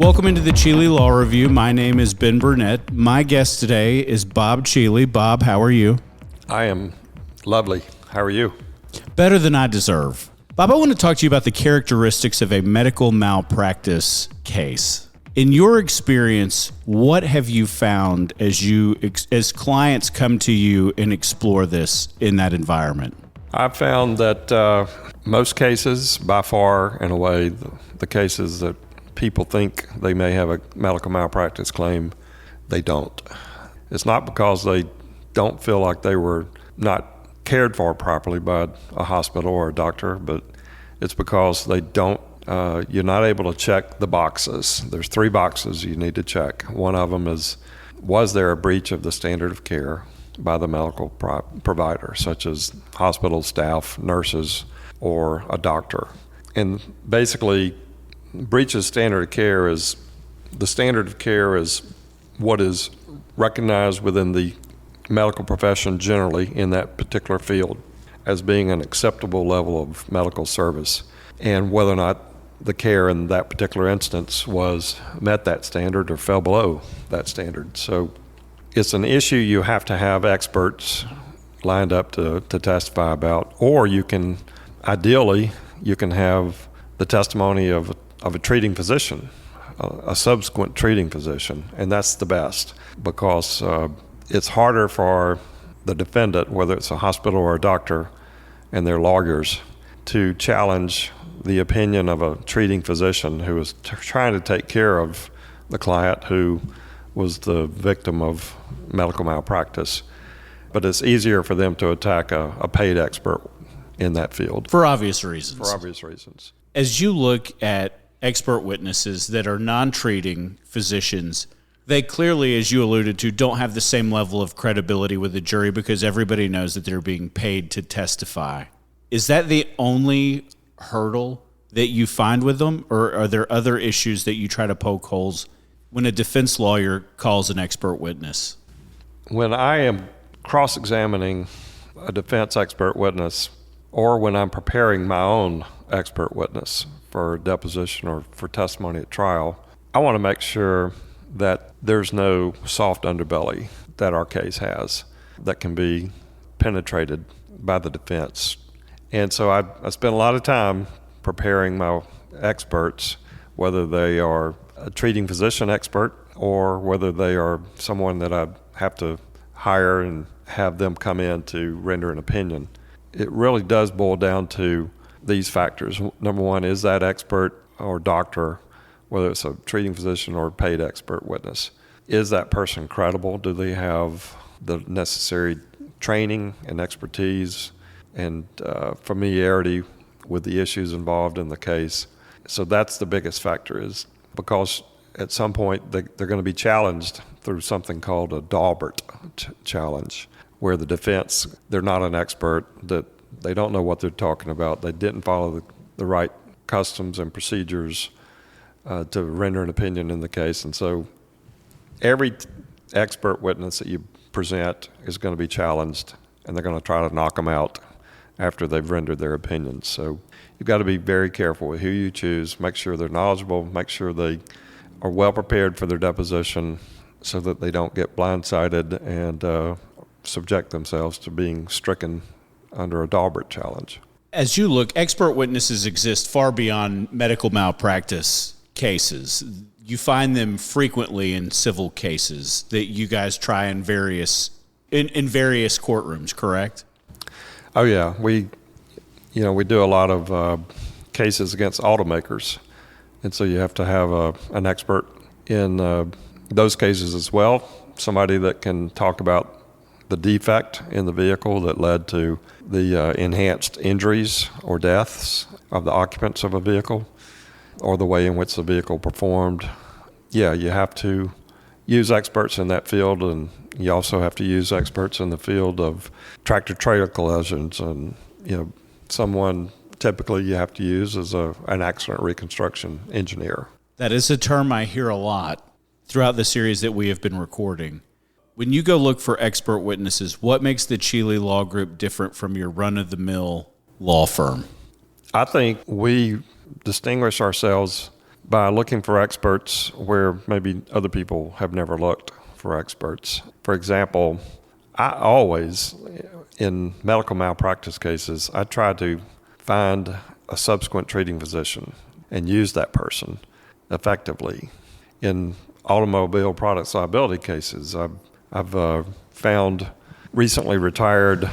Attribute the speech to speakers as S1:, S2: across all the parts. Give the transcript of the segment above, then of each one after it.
S1: Welcome into the Cheeley Law Review. My name is Ben Burnett. My guest today is Bob Cheeley. Bob, how are you?
S2: I am lovely. How are you?
S1: Better than I deserve. Bob, I want to talk to you about the characteristics of a medical malpractice case. In your experience, what have you found as clients come to you and explore this in that environment?
S2: I've found that most cases, by far and away, the cases that people think they may have a medical malpractice claim, they don't. It's not because they don't feel like they were not cared for properly by a hospital or a doctor, but it's because they don't. You're not able to check the boxes. There's 3 boxes you need to check. One of them is, was there a breach of the standard of care by the medical provider, such as hospital staff, nurses, or a doctor? And basically, breach of standard of care is, the standard of care is what is recognized within the medical profession generally in that particular field as being an acceptable level of medical service, and whether or not the care in that particular instance met that standard or fell below that standard. So it's an issue you have to have experts lined up to testify about, or ideally you can have the testimony of a treating physician, a subsequent treating physician, and that's the best, because it's harder for the defendant, whether it's a hospital or a doctor and their lawyers, to challenge the opinion of a treating physician who is trying to take care of the client who was the victim of medical malpractice. But it's easier for them to attack a paid expert in that field.
S1: For obvious reasons.
S2: For obvious reasons.
S1: As you look at expert witnesses that are non-treating physicians, they clearly, as you alluded to, don't have the same level of credibility with the jury because everybody knows that they're being paid to testify. Is that the only hurdle that you find with them, or are there other issues that you try to poke holes when a defense lawyer calls an expert witness?
S2: When I am cross-examining a defense expert witness, or when I'm preparing my own expert witness for deposition or for testimony at trial, I want to make sure that there's no soft underbelly that our case has that can be penetrated by the defense. And so I spend a lot of time preparing my experts, whether they are a treating physician expert or whether they are someone that I have to hire and have them come in to render an opinion. It really does boil down to these factors. Number one, is that expert or doctor, whether it's a treating physician or a paid expert witness, is that person credible? Do they have the necessary training and expertise and familiarity with the issues involved in the case? So that's the biggest factor, is because at some point they're going to be challenged through something called a Daubert challenge, where the defense, they're not an expert, that they don't know what they're talking about, they didn't follow the right customs and procedures to render an opinion in the case. And so every expert witness that you present is going to be challenged, and they're going to try to knock them out after they've rendered their opinions. So you've got to be very careful with who you choose, make sure they're knowledgeable, make sure they are well prepared for their deposition so that they don't get blindsided and subject themselves to being stricken under a Daubert challenge.
S1: As you look, expert witnesses exist far beyond medical malpractice cases. You find them frequently in civil cases that you guys try in various courtrooms, correct?
S2: Oh yeah, we do a lot of cases against automakers, and so you have to have an expert in those cases as well, somebody that can talk about the defect in the vehicle that led to the enhanced injuries or deaths of the occupants of a vehicle, or the way in which the vehicle performed. Yeah, you have to use experts in that field, and you also have to use experts in the field of tractor-trailer collisions, and someone typically you have to use as an accident reconstruction engineer.
S1: That is a term I hear a lot throughout the series that we have been recording. When you go look for expert witnesses, what makes the Cheeley Law Group different from your run-of-the-mill law firm?
S2: I think we distinguish ourselves by looking for experts where maybe other people have never looked for experts. For example, I always, in medical malpractice cases, I try to find a subsequent treating physician and use that person effectively. In automobile products liability cases, I've found recently retired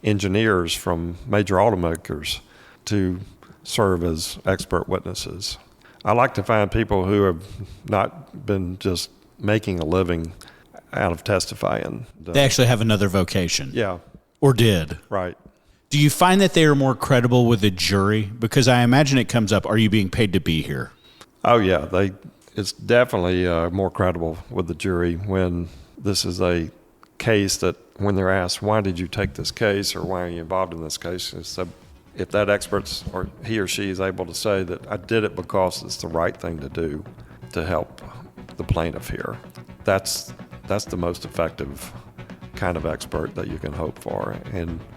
S2: engineers from major automakers to serve as expert witnesses. I like to find people who have not been just making a living out of testifying.
S1: They actually have another vocation.
S2: Yeah.
S1: Or did.
S2: Right.
S1: Do you find that they are more credible with a jury? Because I imagine it comes up, are you being paid to be here?
S2: Oh, yeah. It's definitely more credible with the jury when this is a case that when they're asked, why did you take this case or why are you involved in this case? If that expert or he or she is able to say that I did it because it's the right thing to do to help the plaintiff here, that's the most effective kind of expert that you can hope for.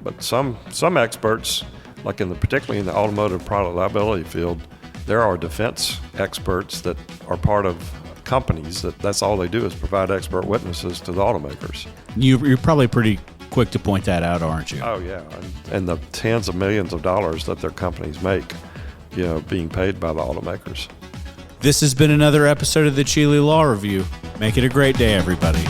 S2: But some experts, like particularly in the automotive product liability field, there are defense experts that are part of companies that's all they do is provide expert witnesses to the automakers.
S1: You're probably pretty quick to point that out, aren't you?
S2: Oh yeah, and the tens of millions of dollars that their companies make, being paid by the automakers.
S1: This has been another episode of the Cheeley Law Review. Make it a great day, everybody.